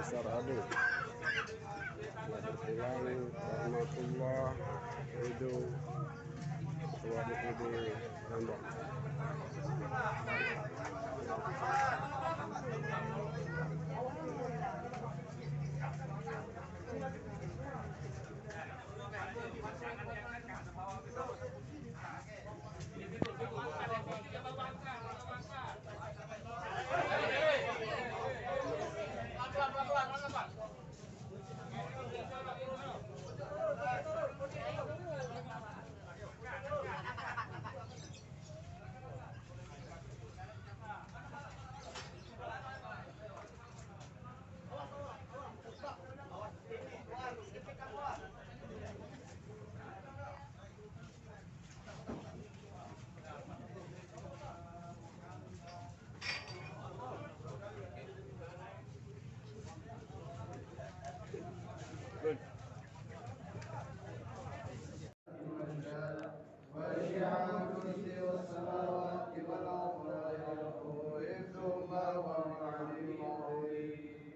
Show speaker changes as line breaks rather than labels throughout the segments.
besar Ade. Selamat warahmatullah hidup selamat hidup Rembang.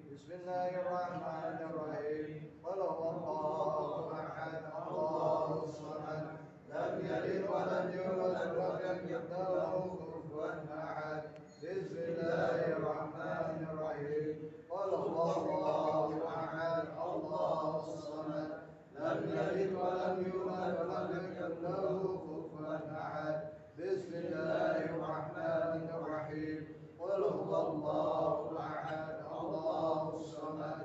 بسم الله الرحمن الرحيم قل هو الله احد الله الصمد لم يلد ولم يولد ولم يكن له كفوا احد بسم الله الرحمن الرحيم قل هو الله احد الله الصمد لم يلد ولم يولد ولم يكن له كفوا احد بسم الله الرحمن الرحيم قل هو الله احد الله الصمد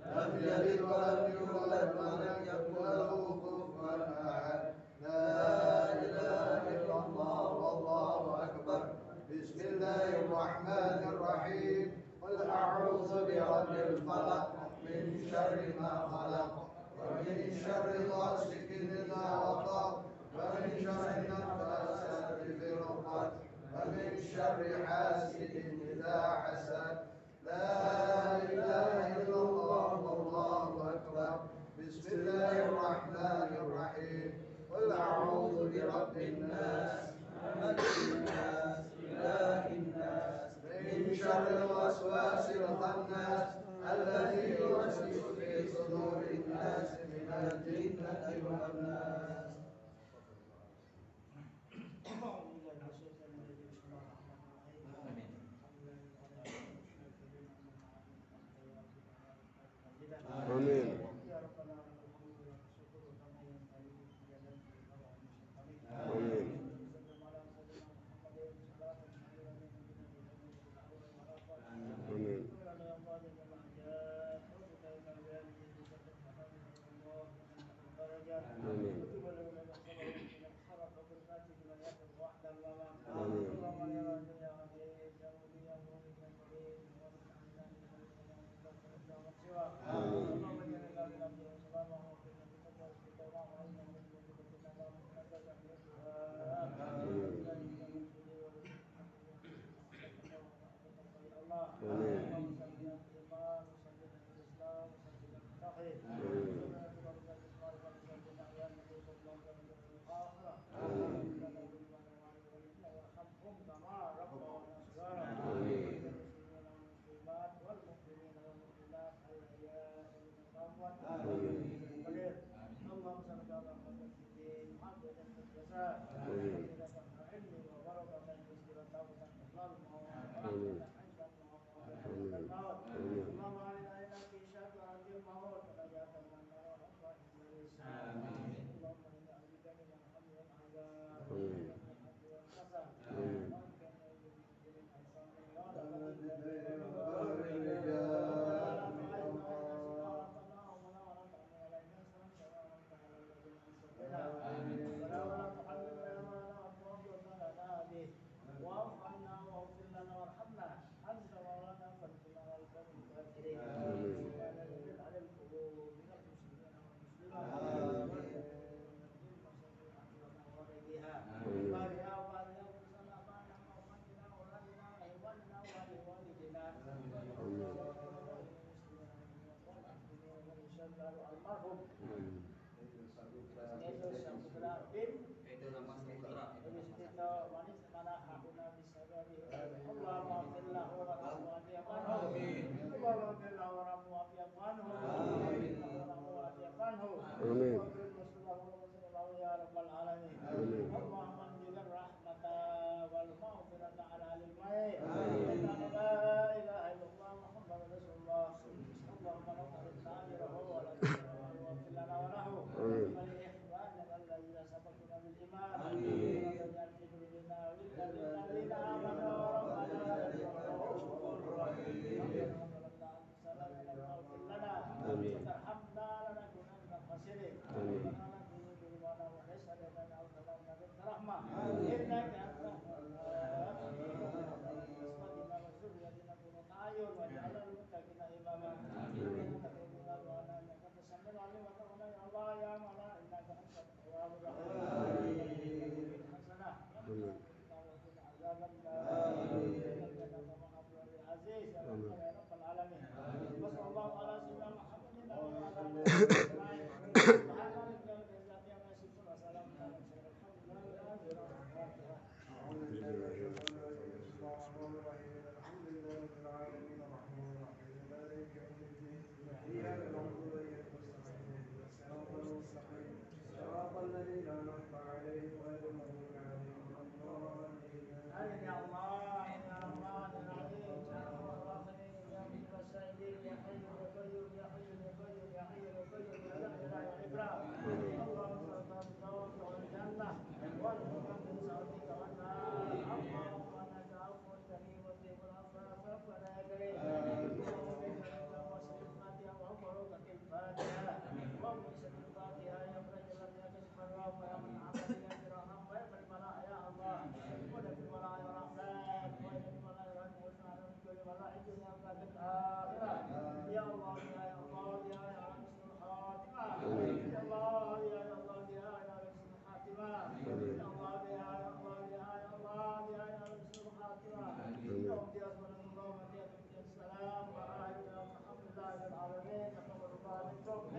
لم يلد ولم يولد ولم يكن له كفوا احد لا اله الا الله والله اكبر بسم الله الرحمن الرحيم قل اعوذ برب الفلق من شر ما خلق ومن شر غاسق اذا وقب ومن شر النفاثات في العقد ومن شر حاسد إذا حسد لا إله إلا الله والله أكبر بسم الله الرحمن الرحيم قل أعوذ برب الناس ملك الناس إله الناس من شر الوسواس الخناس الذي يوسوس في صدور الناس من الجنة والناس
Amin. Amin. Amin. Amin.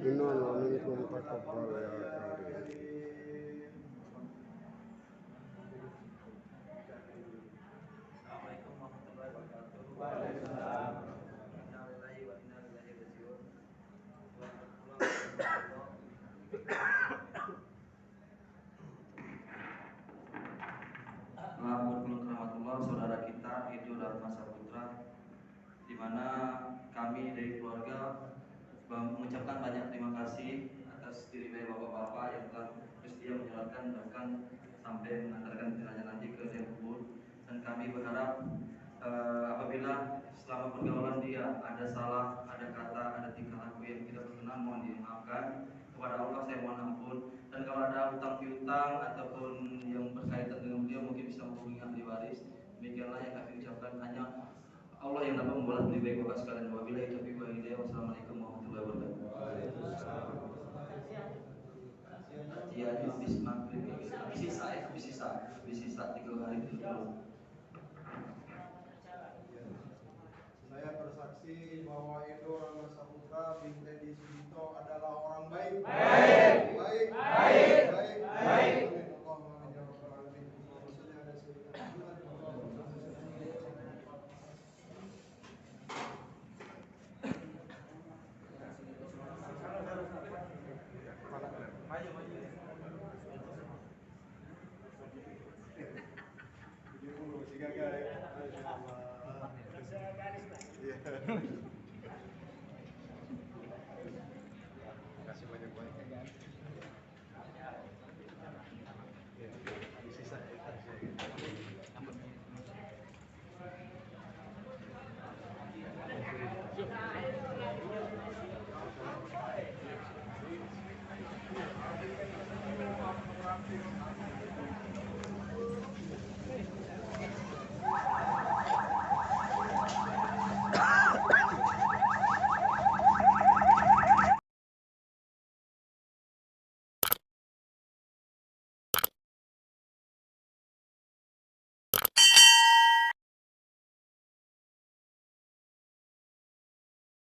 Minna wa minkum taqabbal ya karim.
Assalamualaikum warahmatullahi wabarakatuh. Waalaikumsalam. Inna lillahi wa inna ilaihi raji'un. Selamat pulang warahmatullahi wabarakatuh. Saudara kita Edo Dharma Saputra, di mana kami dari keluarga mengucapkan banyak terima kasih atas diri dari bapak-bapak yang telah bersedia menjalankan bahkan sampai mengantarkan jenazah nanti ke liang kubur. Dan kami berharap apabila selama pergaulan dia ada salah, ada kata, ada tingkah laku yang tidak berkenan, mohon dimaafkan. Kepada Allah saya mohon ampun. Dan kalau ada hutang piutang ataupun yang berkaitan dengan beliau mungkin bisa menghubungi ahli waris. Demikianlah yang kami ucapkan, hanya Allah yang dapat membalas lebih baik bapak sekalian. Wabillahi taufiq wal hidayah. Wassalamualaikum warahmatullahi wabarakatuh. Kajian habis maghrib, habis sisa 3 hari dulu.
Saya bersaksi bahwa Edo Rama Saputra bin Teddy Sugito adalah